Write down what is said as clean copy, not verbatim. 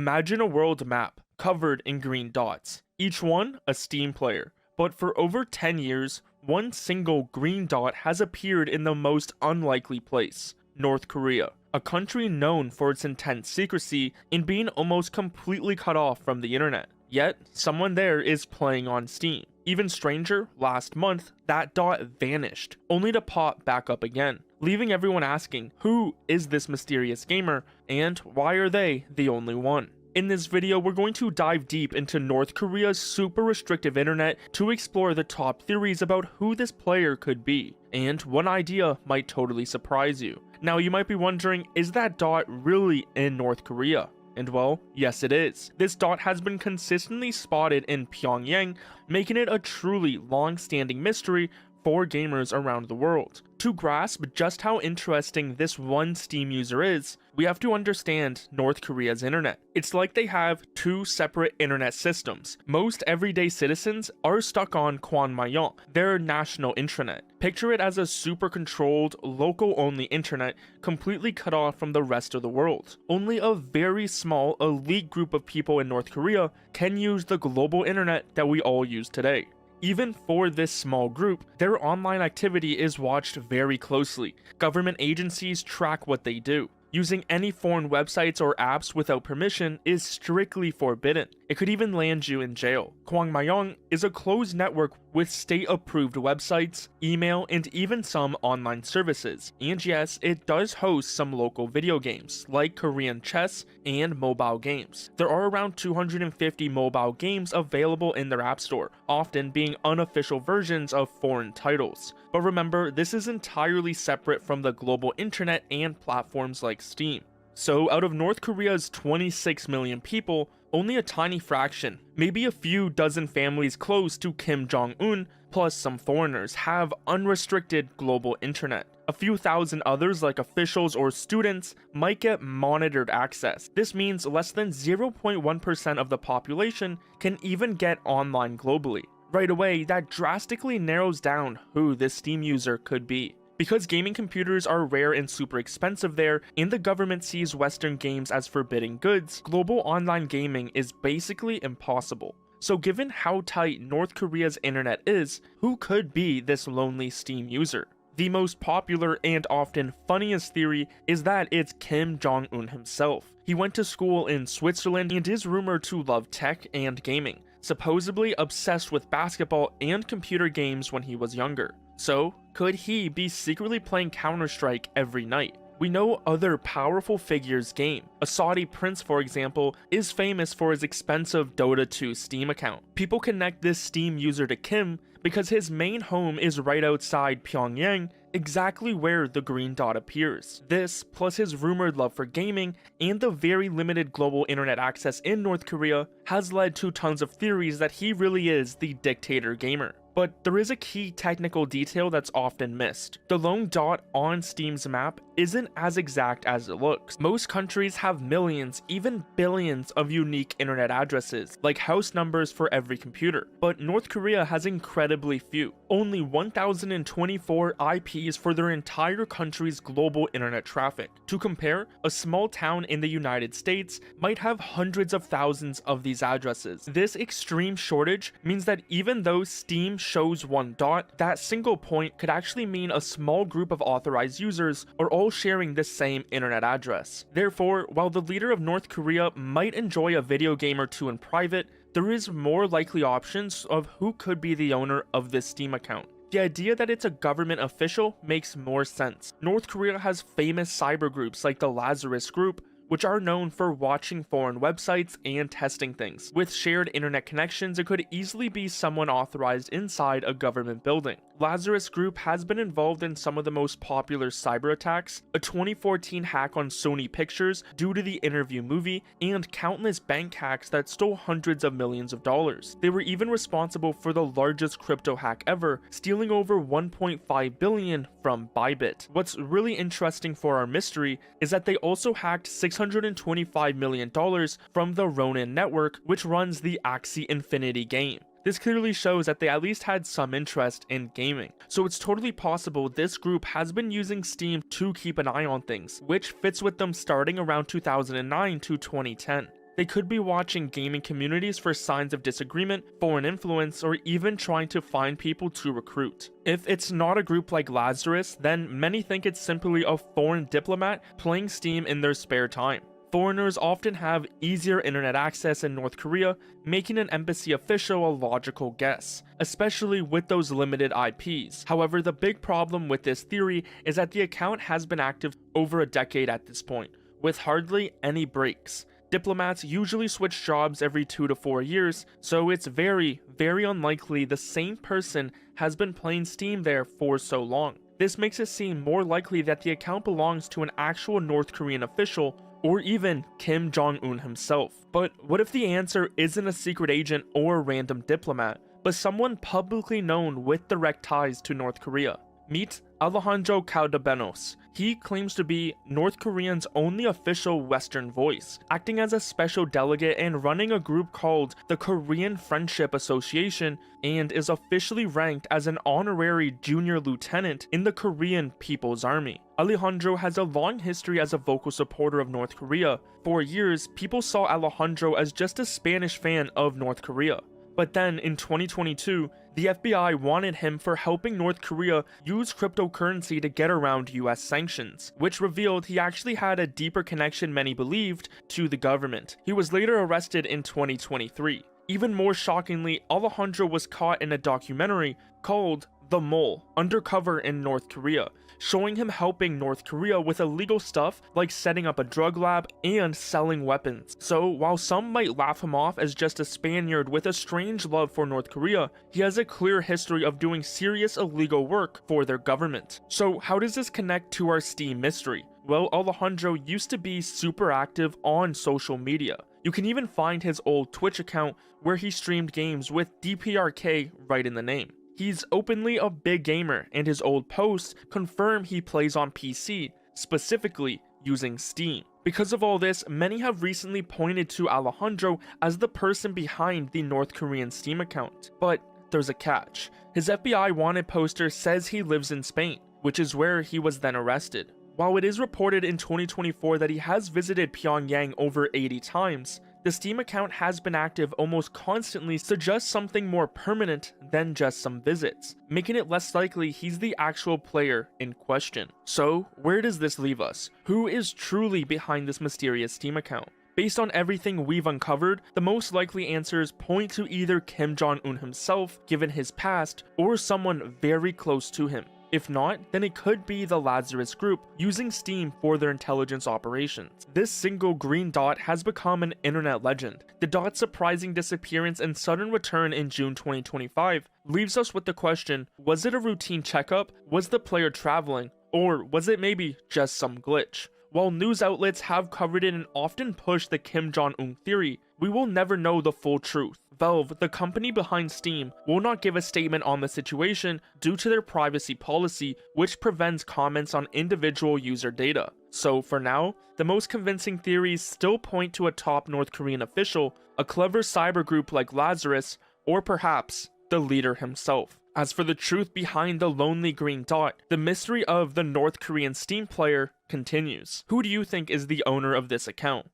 Imagine a world map covered in green dots, each one a Steam player. But for over 10 years, one single green dot has appeared in the most unlikely place, North Korea, a country known for its intense secrecy and being almost completely cut off from the internet. Yet, someone there is playing on Steam. Even stranger, last month, that dot vanished, only to pop back up again, leaving everyone asking, who is this mysterious gamer, and why are they the only one? In this video, we're going to dive deep into North Korea's super restrictive internet to explore the top theories about who this player could be, and one idea might totally surprise you. Now, you might be wondering, is that dot really in North Korea? And well, yes it is. This dot has been consistently spotted in Pyongyang, making it a truly long-standing mystery for gamers around the world. To grasp just how interesting this one Steam user is, we have to understand North Korea's internet. It's like they have two separate internet systems. Most everyday citizens are stuck on Kwangmayong, their national intranet. Picture it as a super controlled, local-only internet completely cut off from the rest of the world. Only a very small, elite group of people in North Korea can use the global internet that we all use today. Even for this small group, their online activity is watched very closely. Government agencies track what they do. Using any foreign websites or apps without permission is strictly forbidden. It could even land you in jail. Kwangmayong is a closed network with state-approved websites, email, and even some online services. And yes, it does host some local video games, like Korean chess and mobile games. There are around 250 mobile games available in their app store, often being unofficial versions of foreign titles. But remember, this is entirely separate from the global internet and platforms like Steam. So out of North Korea's 26 million people, only a tiny fraction, maybe a few dozen families close to Kim Jong-un, plus some foreigners, have unrestricted global internet. A few thousand others, like officials or students, might get monitored access. This means less than 0.1% of the population can even get online globally. Right away, that drastically narrows down who this Steam user could be. Because gaming computers are rare and super expensive there, and the government sees Western games as forbidden goods, global online gaming is basically impossible. So given how tight North Korea's internet is, who could be this lonely Steam user? The most popular and often funniest theory is that it's Kim Jong-un himself. He went to school in Switzerland and is rumored to love tech and gaming, supposedly obsessed with basketball and computer games when he was younger. So, could he be secretly playing Counter-Strike every night? We know other powerful figures game. A Saudi prince, for example, is famous for his expensive Dota 2 Steam account. People connect this Steam user to Kim because his main home is right outside Pyongyang, exactly where the green dot appears. This, plus his rumored love for gaming and the very limited global internet access in North Korea, has led to tons of theories that he really is the dictator gamer. But there is a key technical detail that's often missed. The lone dot on Steam's map isn't as exact as it looks. Most countries have millions, even billions of unique internet addresses, like house numbers for every computer. But North Korea has incredibly few. Only 1,024 IPs for their entire country's global internet traffic. To compare, a small town in the United States might have hundreds of thousands of these addresses. This extreme shortage means that even though Steam shows one dot, that single point could actually mean a small group of authorized users are all sharing the same internet address. Therefore, while the leader of North Korea might enjoy a video game or two in private, there is more likely options of who could be the owner of this Steam account. The idea that it's a government official makes more sense. North Korea has famous cyber groups like the Lazarus Group, which are known for watching foreign websites and testing things. With shared internet connections, it could easily be someone authorized inside a government building. Lazarus Group has been involved in some of the most popular cyber attacks, a 2014 hack on Sony Pictures due to the Interview movie, and countless bank hacks that stole hundreds of millions of dollars. They were even responsible for the largest crypto hack ever, stealing over 1.5 billion from Bybit. What's really interesting for our mystery is that they also hacked $625 million from the Ronin network, which runs the Axie Infinity game. This clearly shows that they at least had some interest in gaming. So it's totally possible this group has been using Steam to keep an eye on things, which fits with them starting around 2009 to 2010. They could be watching gaming communities for signs of disagreement, foreign influence, or even trying to find people to recruit. If it's not a group like Lazarus, then many think it's simply a foreign diplomat playing Steam in their spare time. Foreigners often have easier internet access in North Korea, making an embassy official a logical guess, especially with those limited IPs. However, the big problem with this theory is that the account has been active over a decade at this point, with hardly any breaks. Diplomats usually switch jobs every 2 to 4 years, so it's very unlikely the same person has been playing Steam there for so long. This makes it seem more likely that the account belongs to an actual North Korean official, or even Kim Jong-un himself. But what if the answer isn't a secret agent or a random diplomat, but someone publicly known with direct ties to North Korea? Meet Alejandro Caldabenos. He claims to be North Korea's only official Western voice, acting as a special delegate and running a group called the Korean Friendship Association, and is officially ranked as an honorary junior lieutenant in the Korean People's Army. Alejandro has a long history as a vocal supporter of North Korea. For years, people saw Alejandro as just a Spanish fan of North Korea. But then in 2022, the FBI wanted him for helping North Korea use cryptocurrency to get around US sanctions, which revealed he actually had a deeper connection many believed to the government. He was later arrested in 2023. Even more shockingly, Alejandro was caught in a documentary called The Mole, undercover in North Korea, showing him helping North Korea with illegal stuff like setting up a drug lab and selling weapons. So while some might laugh him off as just a Spaniard with a strange love for North Korea, he has a clear history of doing serious illegal work for their government. So how does this connect to our Steam mystery? Well, Alejandro used to be super active on social media. You can even find his old Twitch account where he streamed games with DPRK right in the name. He's openly a big gamer, and his old posts confirm he plays on PC, specifically using Steam. Because of all this, many have recently pointed to Alejandro as the person behind the North Korean Steam account. But there's a catch. His FBI wanted poster says he lives in Spain, which is where he was then arrested. While it is reported in 2024 that he has visited Pyongyang over 80 times, the Steam account has been active almost constantly, suggests something more permanent than just some visits, making it less likely he's the actual player in question. So, where does this leave us? Who is truly behind this mysterious Steam account? Based on everything we've uncovered, the most likely answers point to either Kim Jong-un himself, given his past, or someone very close to him. If not, then it could be the Lazarus group using Steam for their intelligence operations. This single green dot has become an internet legend. The dot's surprising disappearance and sudden return in June 2025 leaves us with the question, was it a routine checkup, was the player traveling, or was it maybe just some glitch? While news outlets have covered it and often pushed the Kim Jong-un theory, we will never know the full truth. Valve, the company behind Steam, will not give a statement on the situation due to their privacy policy, which prevents comments on individual user data. So for now, the most convincing theories still point to a top North Korean official, a clever cyber group like Lazarus, or perhaps the leader himself. As for the truth behind the lonely green dot, the mystery of the North Korean Steam player continues. Who do you think is the owner of this account?